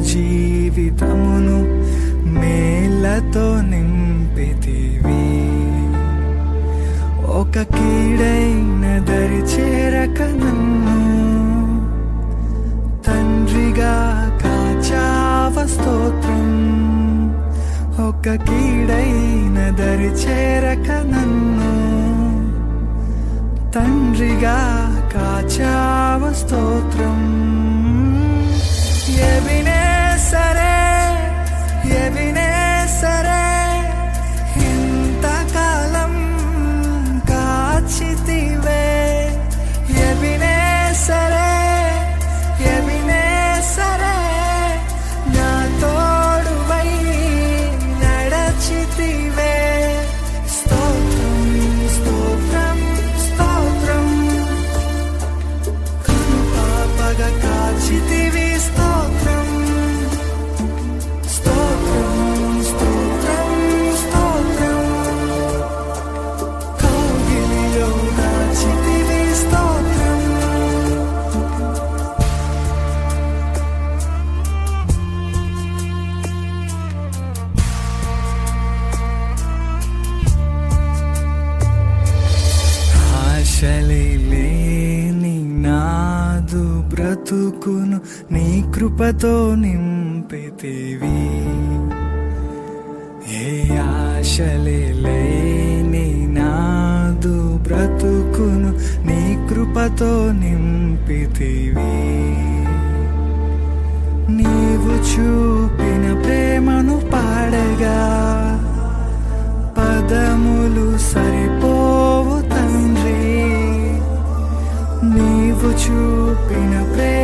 జీవితమును మేళ్లతో నింపితివి. ఒక కీడైన దరి చేరక నన్ను తండ్రిగా కాచావ స్తోత్రం. ఒక కీడైన దరి చేరక నన్ను తండ్రిగా కాచావ స్తోత్రం. ఎబినేసరే ఎబినేసరే ఇంతకాలం కాచితివే. ఎబినేసరే ఎబినేసరే నా తోడువై నడచితివే. స్తోత్రం స్తోత్రం స్తోత్రం కను పాపగా కాచితివి. స్తోత్రం స్తోత్రం స్తోత్రం స్తోత్రం కౌగిలిలో దాచితివి. స్తోత్రం ఆశలే లేని నాదు బ్రతుకును నీ కృపతో నింపితివి. ఏ ఆశలే లేని నాదు బ్రతుకును నీ కృపతో నింపితివి. నీవు చూపిన ప్రేమను పాడగా పదములు సరిపోవు తండ్రి. నీవు చూపిన ప్రేమ